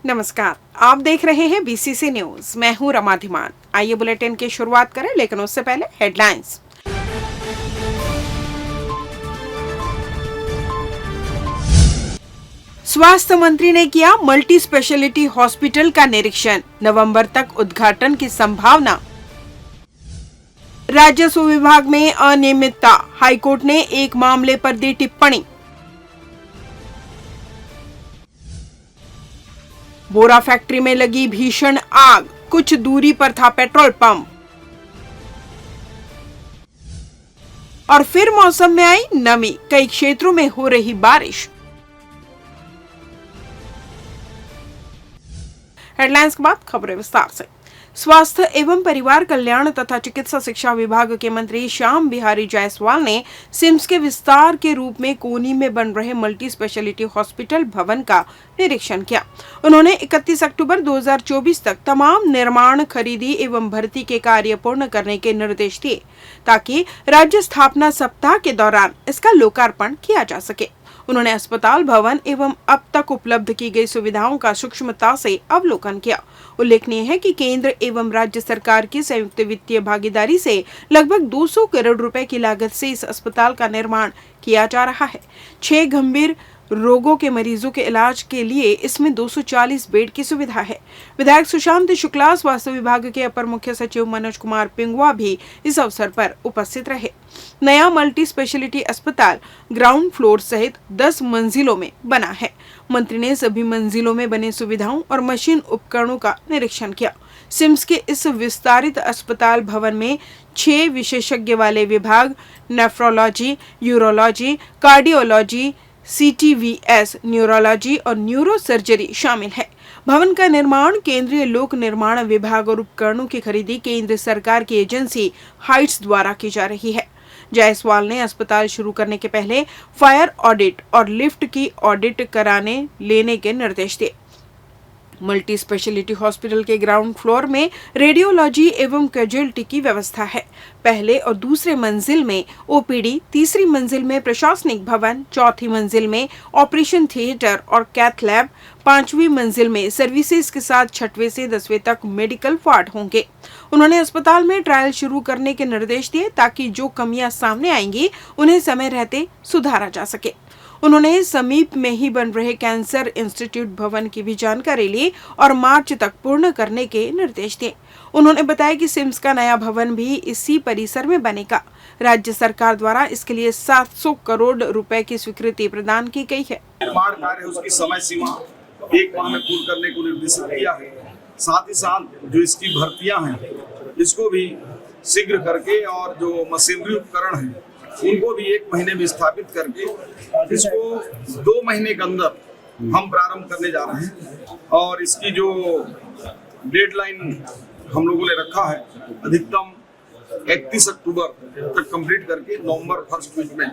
नमस्कार, आप देख रहे हैं बीसीसी न्यूज। मैं हूं रमा धीमान। आइए बुलेटिन की शुरुआत करें, लेकिन उससे पहले हेडलाइंस। स्वास्थ्य मंत्री ने किया मल्टी स्पेशलिटी हॉस्पिटल का निरीक्षण, नवंबर तक उद्घाटन की संभावना। राजस्व विभाग में अनियमितता, हाईकोर्ट ने एक मामले पर दी टिप्पणी। बोरा फैक्ट्री में लगी भीषण आग, कुछ दूरी पर था पेट्रोल पंप। और फिर मौसम में आई नमी, कई क्षेत्रों में हो रही बारिश। हेडलाइंस के बाद खबरें विस्तार से। स्वास्थ्य एवं परिवार कल्याण तथा चिकित्सा शिक्षा विभाग के मंत्री श्याम बिहारी जायसवाल ने सिम्स के विस्तार के रूप में कोनी में बन रहे मल्टी स्पेशलिटी हॉस्पिटल भवन का निरीक्षण किया। उन्होंने 31 अक्टूबर 2024 तक तमाम निर्माण, खरीदी एवं भर्ती के कार्य पूर्ण करने के निर्देश दिए, ताकि राज्य स्थापना सप्ताह के दौरान इसका लोकार्पण किया जा सके। उन्होंने अस्पताल भवन एवं अब तक उपलब्ध की गई सुविधाओं का सूक्ष्मता से अवलोकन किया। उल्लेखनीय है कि केंद्र एवं राज्य सरकार की संयुक्त वित्तीय भागीदारी से लगभग 200 करोड़ रुपए की लागत से इस अस्पताल का निर्माण किया जा रहा है। 6 गंभीर रोगों के मरीजों के इलाज के लिए इसमें 240 बेड की सुविधा है। विधायक सुशांत शुक्ला, स्वास्थ्य विभाग के अपर मुख्य सचिव मनोज कुमार पिंगुआ भी इस अवसर पर उपस्थित रहे। नया मल्टी स्पेशलिटी अस्पताल ग्राउंड फ्लोर सहित 10 मंजिलों में बना है। मंत्री ने सभी मंजिलों में बने सुविधाओं और मशीन उपकरणों का निरीक्षण किया। सिम्स के इस विस्तारित अस्पताल भवन में 6 विशेषज्ञ वाले विभाग, nephrology, urology, cardiology, CTVS, neurology और न्यूरो सर्जरी शामिल है। भवन का निर्माण केंद्रीय लोक निर्माण विभाग और उपकरणों की खरीदी केंद्र सरकार की एजेंसी हाइट्स द्वारा की जा रही है। जायसवाल ने अस्पताल शुरू करने के पहले फायर ऑडिट और लिफ्ट की ऑडिट कराने लेने के निर्देश दिए। मल्टी स्पेशलिटी हॉस्पिटल के ग्राउंड फ्लोर में रेडियोलॉजी एवं कैजुअल्टी की व्यवस्था है। पहले और दूसरे मंजिल में OPD, तीसरी मंजिल में प्रशासनिक भवन, चौथी मंजिल में ऑपरेशन थिएटर और कैथ लैब, 5वीं मंजिल में सर्विसेज के साथ 6वें से 10वें तक मेडिकल वार्ड होंगे। उन्होंने अस्पताल में ट्रायल शुरू करने के निर्देश दिए, ताकि जो कमियां सामने आएंगी उन्हें समय रहते सुधारा जा सके। उन्होंने समीप में ही बन रहे कैंसर इंस्टीट्यूट भवन की भी जानकारी ली और मार्च तक पूर्ण करने के निर्देश दिए। उन्होंने बताया कि सिम्स का नया भवन भी इसी परिसर में बनेगा। राज्य सरकार द्वारा इसके लिए 700 करोड़ रुपए की स्वीकृति प्रदान की गई है। निर्माण कार्य उसकी समय सीमा 1 माह में पूर्ण करने को निर्देशित किया है। साथ ही साथ जो इसकी भर्तियां हैं, इसको भी शीघ्र करके, और जो मशीनरी उपकरण हैं उनको भी 1 महीने में स्थापित करके इसको 2 महीने के अंदर हम प्रारंभ करने जा रहे हैं। और इसकी जो डेडलाइन हम लोगों ने रखा है, अधिकतम 31 अक्टूबर तक कंप्लीट करके नवंबर फर्स्ट वीक में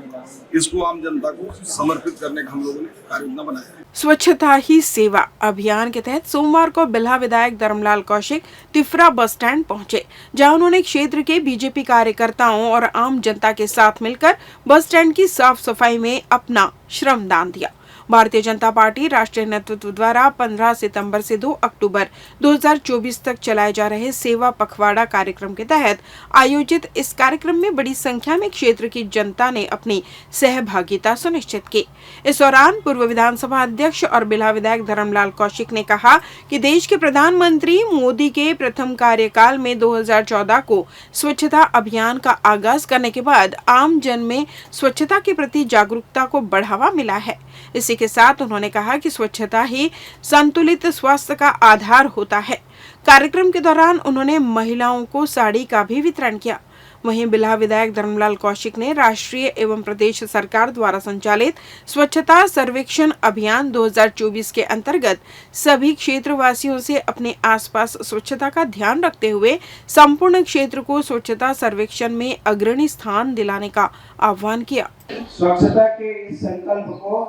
इसको आम जनता को समर्पित करने का हम लोगों ने कार्ययोजना बनाया है। स्वच्छता ही सेवा अभियान के तहत सोमवार को बिल्हा विधायक धर्मलाल कौशिक तिफरा बस स्टैंड पहुंचे, जहां उन्होंने क्षेत्र के बीजेपी कार्यकर्ताओं और आम जनता के साथ मिलकर बस स्टैंड की साफ सफाई में अपना श्रमदान दिया। भारतीय जनता पार्टी राष्ट्रीय नेतृत्व द्वारा 15 सितंबर से 2 अक्टूबर 2024 तक चलाए जा रहे सेवा पखवाड़ा कार्यक्रम के तहत आयोजित इस कार्यक्रम में बड़ी संख्या में क्षेत्र की जनता ने अपनी सहभागिता सुनिश्चित की। इस दौरान पूर्व विधानसभा अध्यक्ष और बिल्हा विधायक धर्मलाल कौशिक ने कहा कि देश के प्रधानमंत्री मोदी के प्रथम कार्यकाल में 2014 को स्वच्छता अभियान का आगाज करने के बाद आम जन में स्वच्छता के प्रति जागरूकता को बढ़ावा मिला है। इसी के साथ उन्होंने कहा कि स्वच्छता ही संतुलित स्वास्थ्य का आधार होता है। कार्यक्रम के दौरान उन्होंने महिलाओं को साड़ी का भी वितरण किया। वहीं बिल्हा विधायक धर्मलाल कौशिक ने राष्ट्रीय एवं प्रदेश सरकार द्वारा संचालित स्वच्छता सर्वेक्षण अभियान 2024 के अंतर्गत सभी क्षेत्रवासियों से अपने आसपास स्वच्छता का ध्यान रखते हुए संपूर्ण क्षेत्र को स्वच्छता सर्वेक्षण में अग्रणी स्थान दिलाने का आह्वान किया। स्वच्छता के इस संकल्प को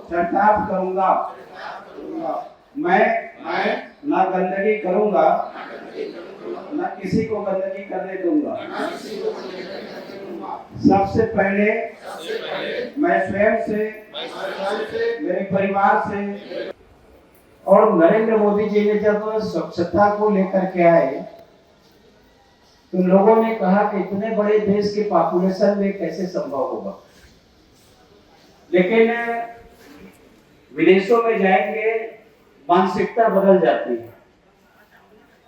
शर्तार्थ करूंगा मैं ना गंदगी करूंगा न किसी को गंदगी करने दूंगा। सबसे पहले मैं स्वयं से, मेरे परिवार से। और नरेंद्र मोदी जी ने जब स्वच्छता को लेकर के आए तो लोगों ने कहा कि इतने बड़े देश के पॉपुलेशन में कैसे संभव होगा, लेकिन विदेशों में जाएंगे मानसिकता बदल जाती है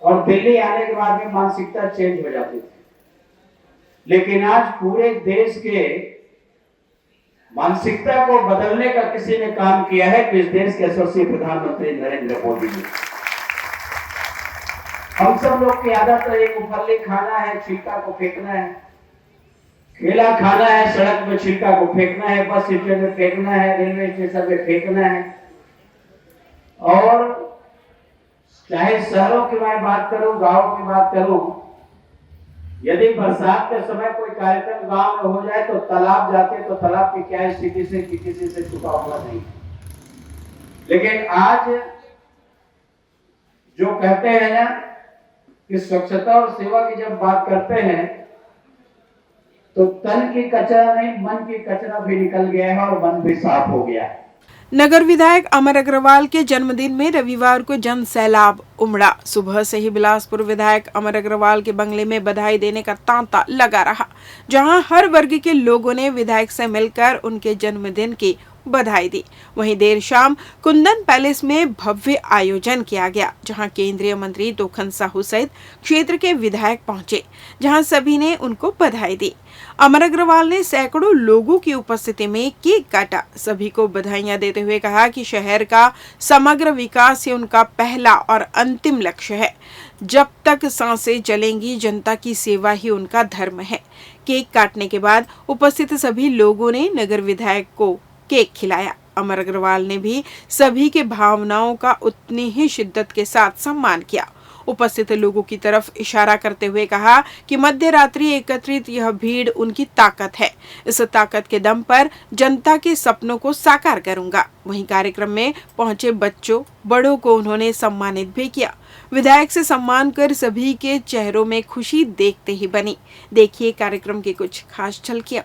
और दिल्ली आने के बाद में मानसिकता चेंज हो जाती थी। लेकिन आज पूरे देश के मानसिकता को बदलने का किसी ने काम किया है तो इस देश के यशस्वी प्रधानमंत्री नरेंद्र मोदी जी। हम सब लोग की आदत है एक फली खाना है, छिलका को फेंकना है, केला खाना है, सड़क में छिलका को फेंकना है, बस स्टैंड में फेंकना है, रेलवे स्टेशन में फेंकना है। और चाहे शहरों की मैं बात करूं, गांव की बात करूं, यदि बरसात के समय कोई कार्यक्रम गांव में हो जाए तो तालाब जाते तो तालाब की क्या स्थिति से किसी से छुपा हुआ नहीं। लेकिन आज जो कहते हैं ना कि स्वच्छता और सेवा की जब बात करते हैं तो तन की कचरा नहीं मन की कचरा भी निकल गया है और मन भी साफ हो गया है। नगर विधायक अमर अग्रवाल के जन्मदिन में रविवार को जन सैलाब उमड़ा। सुबह से ही बिलासपुर विधायक अमर अग्रवाल के बंगले में बधाई देने का तांता लगा रहा, जहां हर वर्ग के लोगों ने विधायक से मिलकर उनके जन्मदिन की बधाई दी। वहीं देर शाम कुंदन पैलेस में भव्य आयोजन किया गया, जहां केंद्रीय मंत्री दोखन साहू सहित क्षेत्र के विधायक पहुंचे, जहां सभी ने उनको बधाई दी। अमर अग्रवाल ने सैकड़ों लोगों की उपस्थिति में केक काटा। सभी को बधाइयां देते हुए कहा कि शहर का समग्र विकास ही उनका पहला और अंतिम लक्ष्य है। जब तक सांसें चलेंगी, जनता की सेवा ही उनका धर्म है। केक काटने के बाद उपस्थित सभी लोगों ने नगर विधायक को केक खिलाया। अमर अग्रवाल ने भी सभी के भावनाओं का उतनी ही शिद्दत के साथ सम्मान किया। उपस्थित लोगों की तरफ इशारा करते हुए कहा कि मध्य रात्रि एकत्रित यह भीड़ उनकी ताकत है। इस ताकत के दम पर जनता के सपनों को साकार करूंगा। वहीं कार्यक्रम में पहुंचे बच्चों बड़ों को उन्होंने सम्मानित भी किया। विधायक से सम्मान कर सभी के चेहरों में खुशी देखते ही बनी। देखिए कार्यक्रम की कुछ खास झलकियां।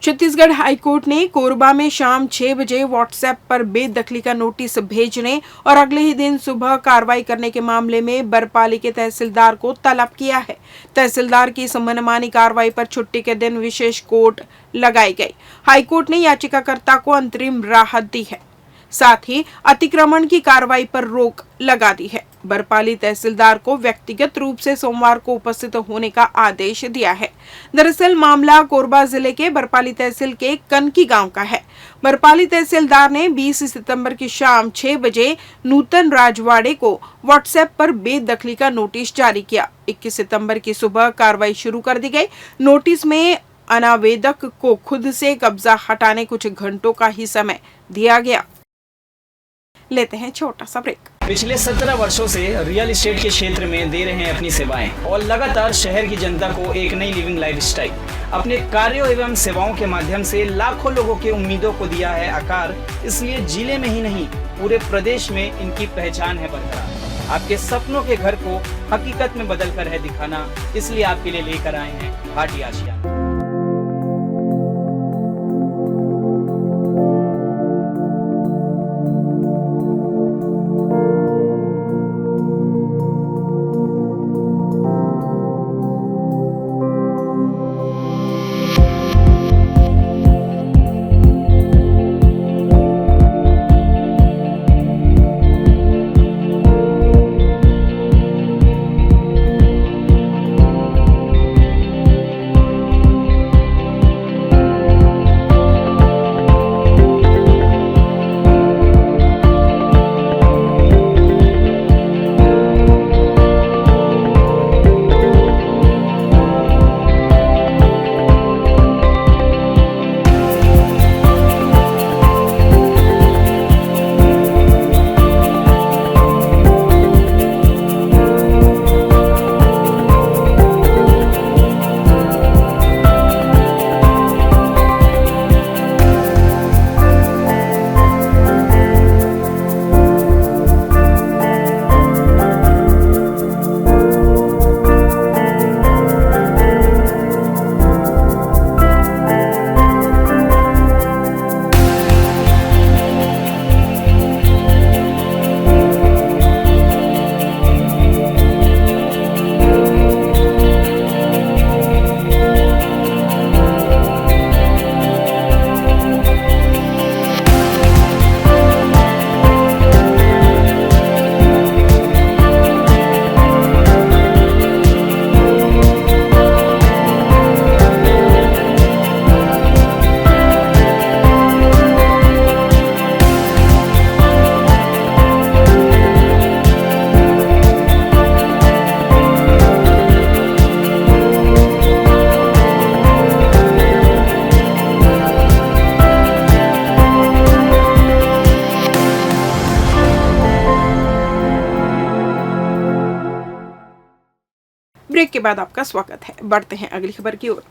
छत्तीसगढ़ हाईकोर्ट ने कोरबा में शाम 6 बजे व्हाट्सएप पर बेदखली का नोटिस भेजने और अगले ही दिन सुबह कार्रवाई करने के मामले में बरपाली के तहसीलदार को तलब किया है। तहसीलदार की इस मनमानी कार्रवाई पर छुट्टी के दिन विशेष कोर्ट लगाई गई। हाईकोर्ट ने याचिकाकर्ता को अंतरिम राहत दी है, साथ ही अतिक्रमण की कार्रवाई पर रोक लगा दी है। बरपाली तहसीलदार को व्यक्तिगत रूप से सोमवार को उपस्थित होने का आदेश दिया है। दरअसल मामला कोरबा जिले के बरपाली तहसील के कनकी गांव का है। बरपाली तहसीलदार ने 20 सितंबर की शाम 6 बजे नूतन राजवाड़े को व्हाट्सएप पर बेदखली का नोटिस जारी किया। 21 सितंबर की सुबह कार्रवाई शुरू कर दी गई। नोटिस में अनावेदक को खुद से कब्जा हटाने कुछ घंटों का ही समय दिया गया। लेते हैं छोटा सा ब्रेक। पिछले 17 वर्षों से रियल एस्टेट के क्षेत्र में दे रहे हैं अपनी सेवाएं और लगातार शहर की जनता को एक नई लिविंग लाइफस्टाइल। अपने कार्यों एवं सेवाओं के माध्यम से लाखों लोगों की उम्मीदों को दिया है आकार। इसलिए जिले में ही नहीं पूरे प्रदेश में इनकी पहचान है बरकरार। आपके सपनों के घर को हकीकत में बदल कर है दिखाना, इसलिए आपके लिए लेकर आए हैं भाटी आशियाना। ब्रेक के बाद आपका स्वागत है। बढ़ते हैं अगली खबर की ओर।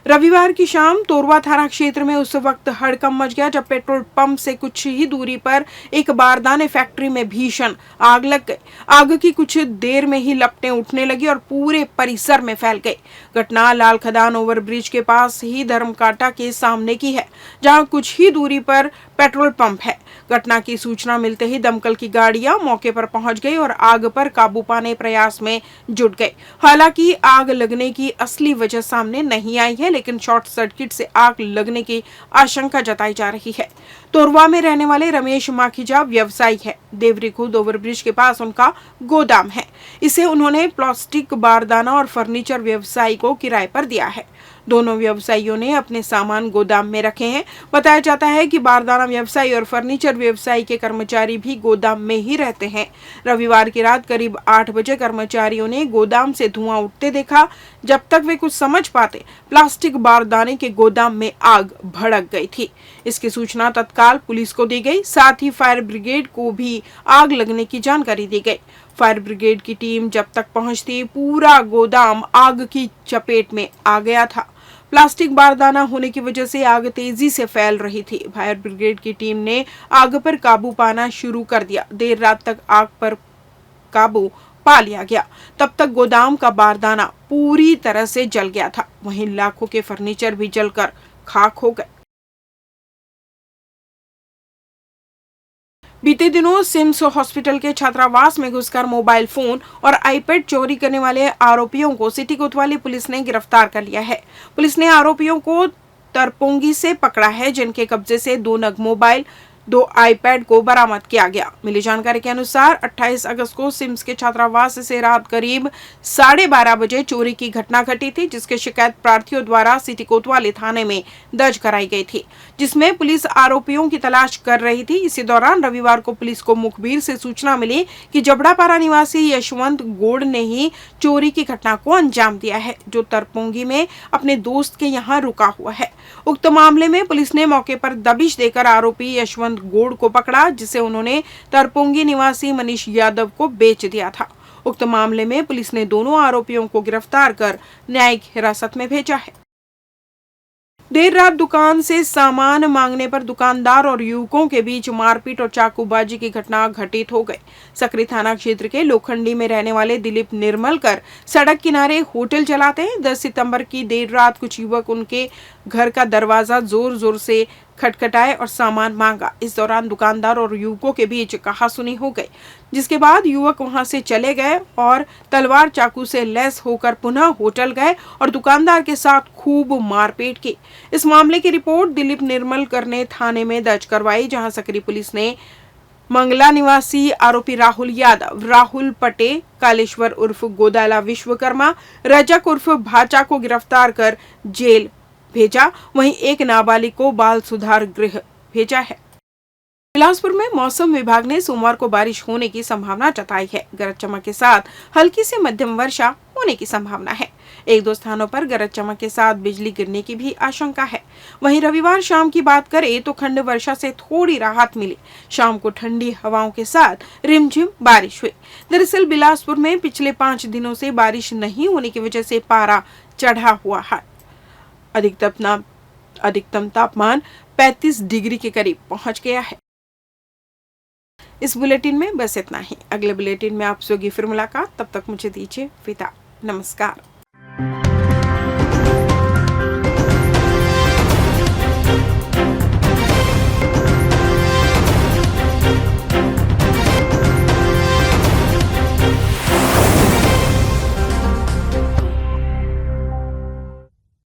रविवार की शाम तोरवा थाना क्षेत्र में उस वक्त हड़कंप मच गया जब पेट्रोल पंप से कुछ ही दूरी पर एक बारदाने फैक्ट्री में भीषण आग लग गई। आग की कुछ देर में ही लपटें उठने लगी और पूरे परिसर में फैल गई। घटना लाल खदान ओवरब्रिज के पास ही धर्मकांटा के सामने की है, जहां कुछ ही दूरी पर पेट्रोल पंप है। घटना की सूचना मिलते ही दमकल की गाड़ियां मौके पर पहुंच गई और आग पर काबू पाने प्रयास में जुट गई। हालांकि आग लगने की असली वजह सामने नहीं आई है, लेकिन शॉर्ट सर्किट से आग लगने की आशंका जताई जा रही है। तोरवा में रहने वाले रमेश माखीजा व्यवसायी है। देवरी खुर्द ओवरब्रिज के पास उनका गोदाम है। इसे उन्होंने प्लास्टिक बारदाना और फर्नीचर व्यवसायी को किराए पर दिया है। दोनों व्यवसायियों ने अपने सामान गोदाम में रखे हैं। बताया जाता है कि बारदाना व्यवसायी और फर्नीचर व्यवसायी के कर्मचारी भी गोदाम में ही रहते हैं। रविवार की रात करीब 8 बजे कर्मचारियों ने गोदाम से धुआं उठते देखा। जब तक वे कुछ समझ पाते, प्लास्टिक बारदाने के गोदाम में आग भड़क गई थी। इसकी सूचना तत्काल पुलिस को दी गई। साथ ही फायर ब्रिगेड को भी आग लगने की जानकारी दी गई। फायर ब्रिगेड की टीम जब तक पहुंचती, पूरा गोदाम आग की चपेट में आ गया था। प्लास्टिक बारदाना होने की वजह से आग तेजी से फैल रही थी। फायर ब्रिगेड की टीम ने आग पर काबू पाना शुरू कर दिया। देर रात तक आग पर काबू पा लिया गया। तब तक गोदाम का बारदाना पूरी तरह से जल गया था। वहीं लाखों के फर्नीचर भी जलकर खाक हो गए। बीते दिनों सिम्स हॉस्पिटल के छात्रावास में घुसकर मोबाइल फोन और आईपैड चोरी करने वाले आरोपियों को सिटी कोतवाली पुलिस ने गिरफ्तार कर लिया है। पुलिस ने आरोपियों को तरपोंगी से पकड़ा है, जिनके कब्जे से 2 नग मोबाइल, 2 आईपैड को बरामद किया गया। मिली जानकारी के अनुसार 28 अगस्त को सिम्स के छात्रावास से रात करीब 12:30 बजे चोरी की घटना घटी थी, जिसके शिकायत प्रार्थियों द्वारा सिटी कोतवाली थाने में दर्ज कराई गई थी, जिसमें पुलिस आरोपियों की तलाश कर रही थी। इसी दौरान रविवार को पुलिस को मुखबिर से सूचना मिली कि जबड़ापारा निवासी यशवंत गोड़ ने ही चोरी की घटना को अंजाम दिया है, जो तरपोंगी में अपने दोस्त के यहाँ रुका हुआ है। उक्त मामले में पुलिस ने मौके पर दबिश देकर आरोपी यशवंत गोड़ को पकड़ा, जिसे उन्होंने तरपोंगी निवासी मनीष यादव को बेच दिया था। उक्त मामले में पुलिस ने दोनों आरोपियों को गिरफ्तार कर न्यायिक हिरासत में भेजा है। देर रात दुकान से सामान मांगने पर दुकानदार और युवकों के बीच मारपीट और चाकूबाजी की घटना घटित हो गई। सकरी थाना क्षेत्र के लोखंडी में रहने वाले दिलीप निर्मलकर सड़क किनारे होटल चलाते हैं। 10 सितंबर की देर रात कुछ युवक उनके घर का दरवाजा जोर जोर से खटखटाए और सामान मांगा। इस दौरान दुकानदार और युवकों के बीच कहासुनी हो गई, जिसके बाद युवक वहां से चले गए और तलवार चाकू से लैस होकर पुनः होटल गए और दुकानदार के साथ खूब मारपीट की। इस मामले की रिपोर्ट दिलीप निर्मलकर ने थाने में दर्ज करवाई, जहां सकरी पुलिस ने मंगला निवासी आरोपी राहुल यादव, राहुल पटे, कालेश्वर उर्फ गोदाला विश्वकर्मा, रजक उर्फ भाचा को गिरफ्तार कर जेल भेजा। वहीं एक नाबालिग को बाल सुधार गृह भेजा है। बिलासपुर में मौसम विभाग ने सोमवार को बारिश होने की संभावना जताई है। गरज चमक के साथ हल्की से मध्यम वर्षा होने की संभावना है। 1-2 स्थानों पर गरज चमक के साथ बिजली गिरने की भी आशंका है। वहीं रविवार शाम की बात करें तो खंड वर्षा से थोड़ी राहत मिली। शाम को ठंडी हवाओं के साथ रिमझिम बारिश हुई। दरअसल बिलासपुर में पिछले 5 दिनों से बारिश नहीं होने की वजह से पारा चढ़ा हुआ है। अधिकतम तापमान 35 डिग्री के करीब पहुंच गया है। इस बुलेटिन में बस इतना ही। अगले बुलेटिन में आपसे होगी फिर मुलाकात। तब तक मुझे दीजिए विदा। नमस्कार।